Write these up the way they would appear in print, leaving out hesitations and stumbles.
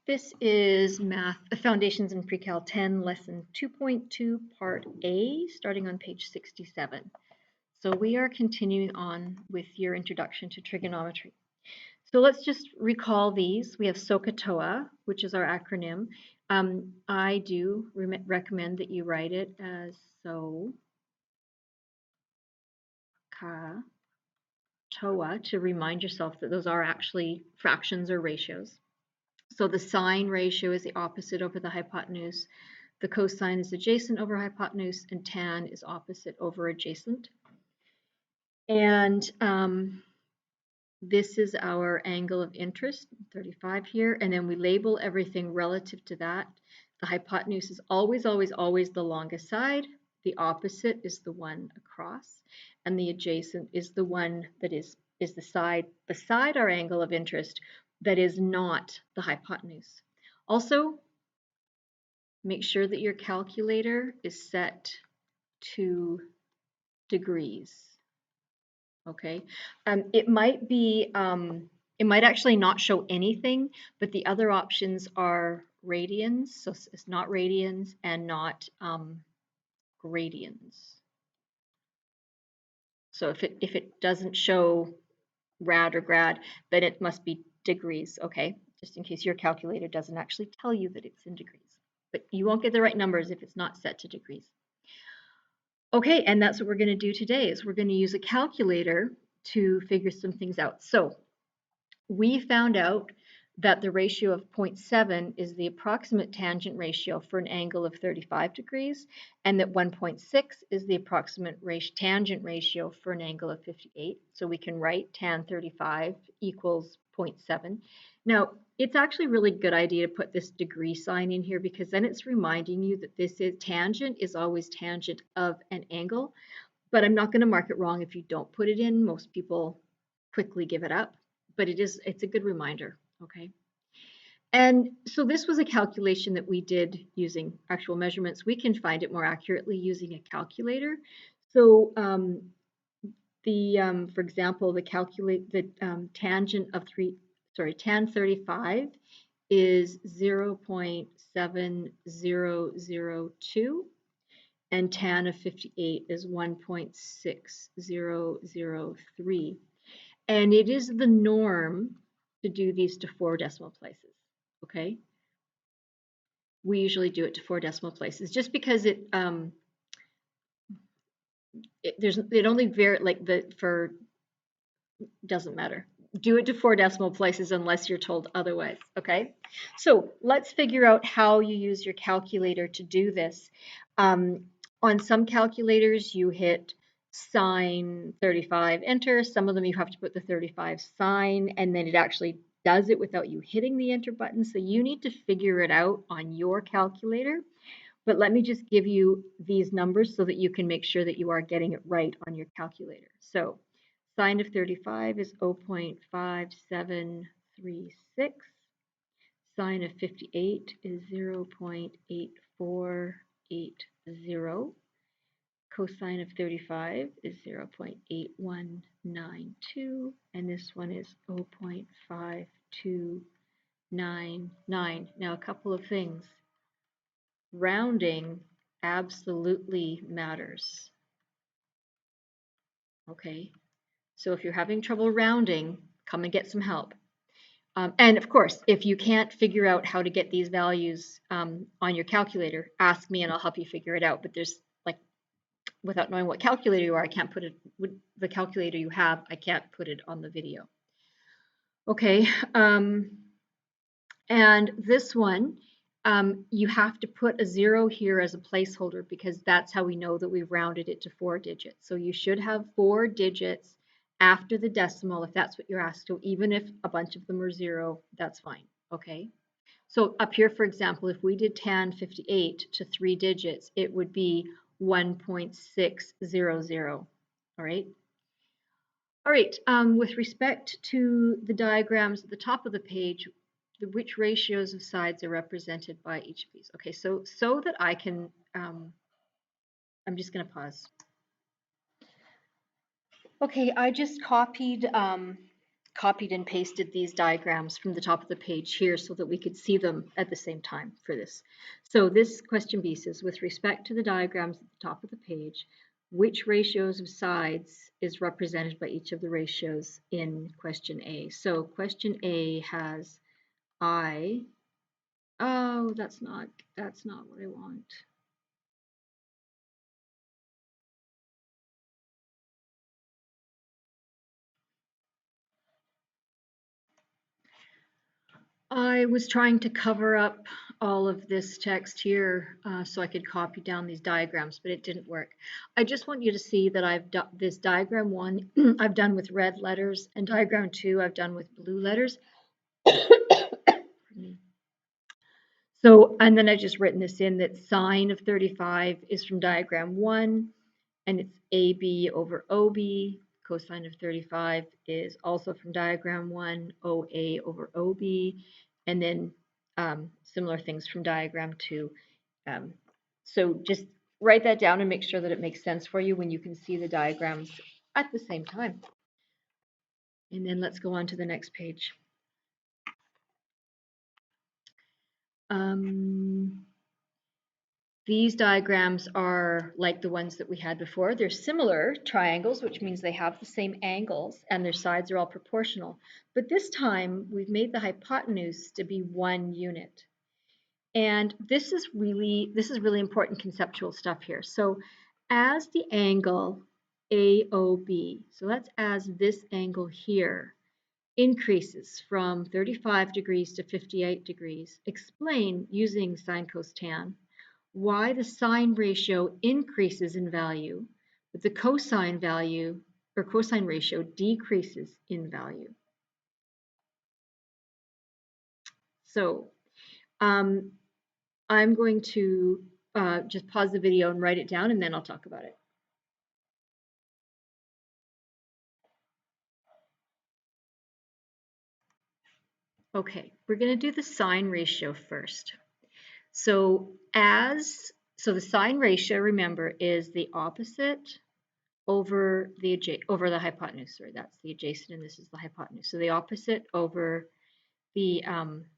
This is Math Foundations in Pre-Cal 10, Lesson 2.2, Part A, starting on page 67. So we are continuing on with your introduction to trigonometry. So let's just recall these. We have SOHCAHTOA, which is our acronym. I do recommend that you write it as SOHCAHTOA to remind yourself that those are actually fractions or ratios. So the sine ratio is the opposite over the hypotenuse. The cosine is adjacent over hypotenuse, and tan is opposite over adjacent. And this is our angle of interest, 35 here, and then we label everything relative to that. The hypotenuse is always, always, always the longest side. The opposite is the one across, and the adjacent is the one that is the side beside our angle of interest that is not the hypotenuse. Also, make sure that your calculator is set to degrees. Okay, it might actually not show anything, but the other options are radians, so it's not radians and not gradians. So if it doesn't show rad or grad, then it must be degrees, okay? Just in case your calculator doesn't actually tell you that it's in degrees. But you won't get the right numbers if it's not set to degrees. Okay, and that's what we're going to do today, is we're going to use a calculator to figure some things out. So we found out that the ratio of 0.7 is the approximate tangent ratio for an angle of 35 degrees, and that 1.6 is the approximate tangent ratio for an angle of 58. So we can write tan 35 equals 0.7. Now, it's actually a really good idea to put this degree sign in here, because then it's reminding you that this is tangent is always tangent of an angle. But I'm not going to mark it wrong if you don't put it in. Most people quickly give it up, but it's a good reminder, okay? And so this was a calculation that we did using actual measurements. We can find it more accurately using a calculator. So for example, the tangent of tan 35 is 0.7002, and tan of 58 is 1.6003. And it is the norm to do these to 4 decimal places, okay? We usually do it to 4 decimal places just because doesn't matter. Do it to 4 decimal places unless you're told otherwise, okay? So let's figure out how you use your calculator to do this. On some calculators, you hit sine 35, enter. Some of them you have to put the 35 sign, and then it actually does it without you hitting the enter button. So you need to figure it out on your calculator. But let me just give you these numbers so that you can make sure that you are getting it right on your calculator. So sine of 35 is 0.5736. Sine of 58 is 0.8480. Cosine of 35 is 0.8192, and this one is 0.5299. Now, a couple of things. Rounding absolutely matters. Okay, so if you're having trouble rounding, come and get some help. And of course, if you can't figure out how to get these values on your calculator, ask me and I'll help you figure it out. But there's without knowing what calculator you are, I can't put it with the calculator you have. I can't put it on the video. Okay, and this one, you have to put a 0 here as a placeholder because that's how we know that we've rounded it to 4 digits. So you should have 4 digits after the decimal if that's what you're asked. So even if a bunch of them are 0, that's fine, okay? So up here, for example, if we did tan 58 to 3 digits, it would be 1.600, all right? All right, with respect to the diagrams at the top of the page, which ratios of sides are represented by each of these? Okay, so that I can, I'm just going to pause. Okay, I just copied copied and pasted these diagrams from the top of the page here so that we could see them at the same time for this. So this question B says, with respect to the diagrams at the top of the page, which ratios of sides is represented by each of the ratios in question A? So question A has oh, that's not what I want. I was trying to cover up all of this text here so I could copy down these diagrams, but it didn't work. I just want you to see that I've done this diagram 1, I've done with red letters, and diagram 2, I've done with blue letters. So, and then I've just written this in that sine of 35 is from diagram 1, and it's AB over OB. Cosine of 35 is also from diagram 1, OA over OB, and then similar things from diagram 2. So just write that down and make sure that it makes sense for you when you can see the diagrams at the same time. And then let's go on to the next page. These diagrams are like the ones that we had before. They're similar triangles, which means they have the same angles and their sides are all proportional. But this time we've made the hypotenuse to be 1 unit. And this is really important conceptual stuff here. So as the angle AOB, so that's as this angle here increases from 35 degrees to 58 degrees, explain using sine cos tan why the sine ratio increases in value, but the cosine value or cosine ratio decreases in value. So I'm going to just pause the video and write it down, and then I'll talk about it. Okay, we're going to do the sine ratio first. So the sine ratio, remember, is the opposite over the hypotenuse. Sorry, that's the adjacent, and this is the hypotenuse. So the opposite over the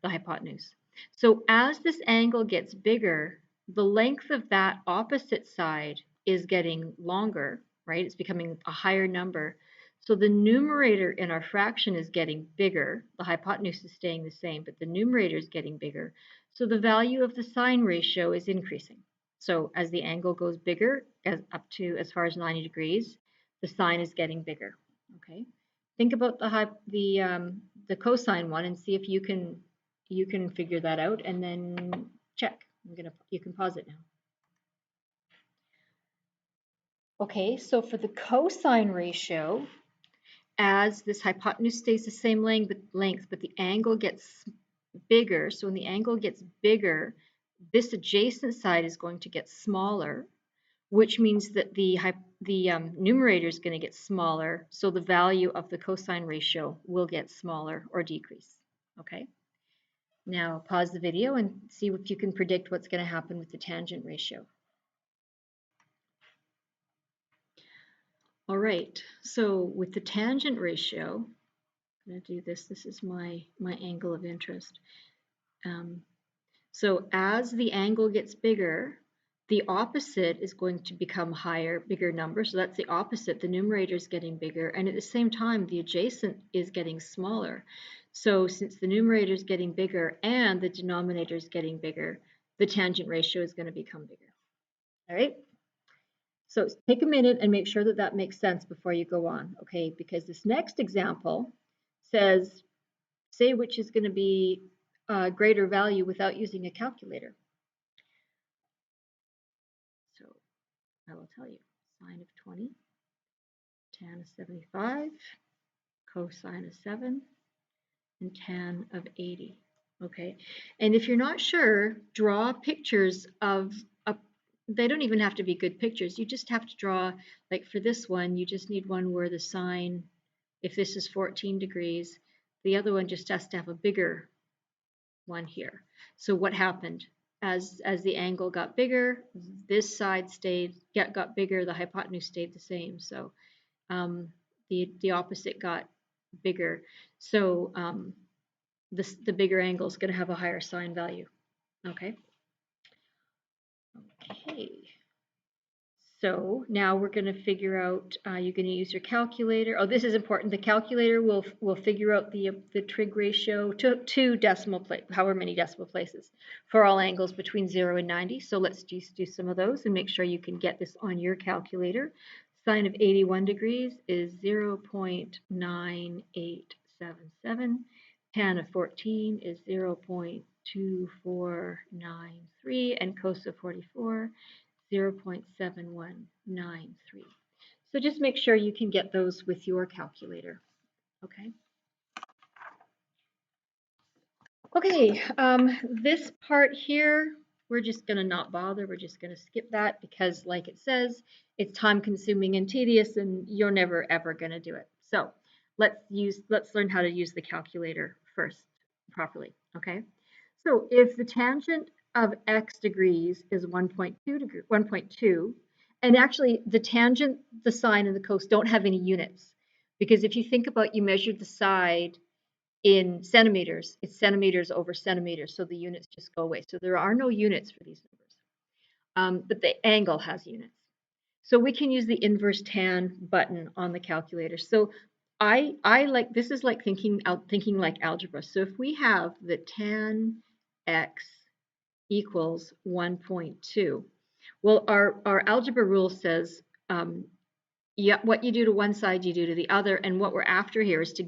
hypotenuse. So as this angle gets bigger, the length of that opposite side is getting longer, right? It's becoming a higher number. So the numerator in our fraction is getting bigger. The hypotenuse is staying the same, but the numerator is getting bigger. So the value of the sine ratio is increasing. So as the angle goes bigger, up to as far as 90 degrees, the sine is getting bigger. Okay. Think about the cosine one and see if you can figure that out, and then check. You can pause it now. Okay, so for the cosine ratio, as this hypotenuse stays the same length, but the angle gets bigger. So when the angle gets bigger, this adjacent side is going to get smaller, which means that the numerator is going to get smaller. So the value of the cosine ratio will get smaller or decrease. Okay. Now pause the video and see if you can predict what's going to happen with the tangent ratio. All right, so with the tangent ratio, I'm going to do this. This is my angle of interest. So as the angle gets bigger, the opposite is going to become higher, bigger number. So that's the opposite. The numerator is getting bigger, and at the same time, the adjacent is getting smaller. So since the numerator is getting bigger and the denominator is getting bigger, the tangent ratio is going to become bigger. All right? So take a minute and make sure that that makes sense before you go on, okay? Because this next example says, say which is going to be a greater value without using a calculator. So I will tell you, sine of 20, tan of 75, cosine of 7, and tan of 80. Okay, and if you're not sure, draw pictures of they don't even have to be good pictures. You just have to draw, like for this one, you just need one where the sine, if this is 14 degrees, the other one just has to have a bigger one here. So what happened? As the angle got bigger, this side got bigger, the hypotenuse stayed the same. So the opposite got bigger. So the bigger angle is going to have a higher sine value. Okay. Okay. So now we're going to figure out, you're going to use your calculator. Oh, this is important. The calculator will figure out the trig ratio to 2 decimal place, however many decimal places, for all angles between 0 and 90. So let's just do some of those and make sure you can get this on your calculator. Sine of 81 degrees is 0.9877. Tan of 14 is 0.2493, and cos of 44 0.7193. So just make sure you can get those with your calculator. Okay. Okay, this part here, we're just going to not bother. We're just going to skip that because, like it says, it's time consuming and tedious and you're never ever going to do it. So let's learn how to use the calculator first properly. Okay. So if the tangent of x degrees is 1.2, and actually the tangent, the sine, and the cos don't have any units, because if you think about, you measured the side in centimeters, it's centimeters over centimeters, so the units just go away. So there are no units for these numbers, but the angle has units. So we can use the inverse tan button on the calculator. So I like, this is like thinking like algebra. So if we have the tan x equals 1.2, well, our algebra rule says, yeah, what you do to one side, you do to the other, and what we're after here is to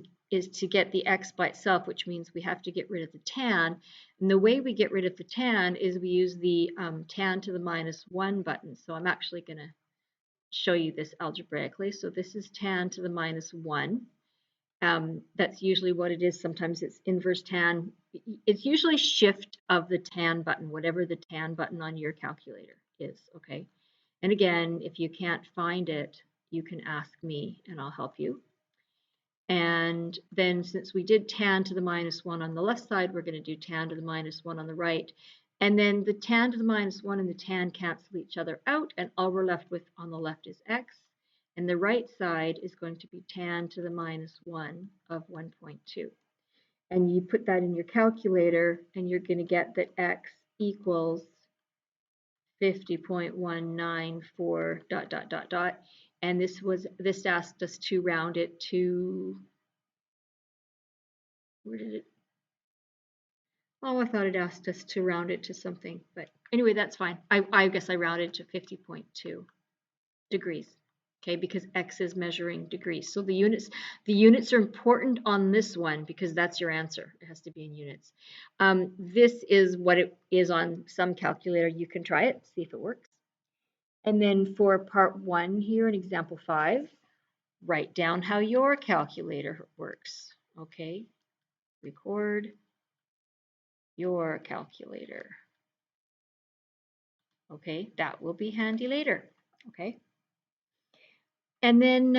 get the x by itself, which means we have to get rid of the tan. And the way we get rid of the tan is we use the tan to the -1 button. So I'm actually going to show you this algebraically. So this is tan to the -1. That's usually what it is. Sometimes it's inverse tan. It's usually shift of the tan button, whatever the tan button on your calculator is, okay? And again, if you can't find it, you can ask me and I'll help you. And then since we did tan to the -1 on the left side, we're going to do tan to the -1 on the right. And then the tan to the -1 and the tan cancel each other out, and all we're left with on the left is x. And the right side is going to be tan to the -1 of 1.2. And you put that in your calculator, and you're going to get that x equals 50.194 ... And this asked us to round it to, where did it? Oh, I thought it asked us to round it to something, but anyway, that's fine. I guess I rounded to 50.2 degrees. Okay, because x is measuring degrees. So the units are important on this one because that's your answer. It has to be in units. This is what it is on some calculator. You can try it, see if it works. And then for part 1 here in example 5, write down how your calculator works. Okay, record your calculator. Okay, that will be handy later. Okay. And then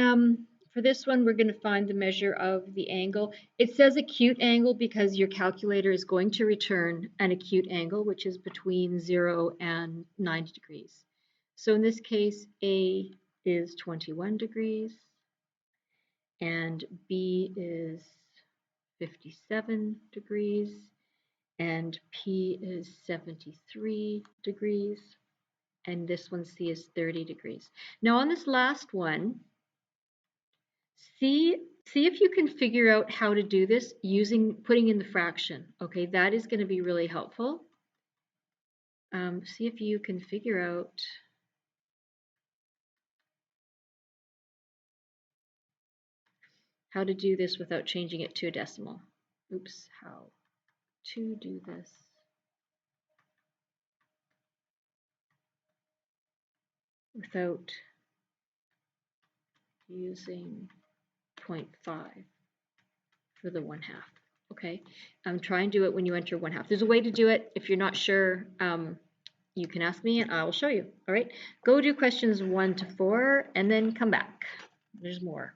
for this one, we're going to find the measure of the angle. It says acute angle because your calculator is going to return an acute angle, which is between 0 and 90 degrees. So in this case, A is 21 degrees and B is 57 degrees and P is 73 degrees. And this one, C, is 30 degrees. Now on this last one, see if you can figure out how to do this putting in the fraction. Okay, that is going to be really helpful. See if you can figure out how to do this without changing it to a decimal. Oops, how to do this without using 0.5 for the 1/2. Okay, try and do it when you enter 1/2. There's a way to do it. If you're not sure, you can ask me and I will show you. All right, go do questions 1 to 4 and then come back. There's more.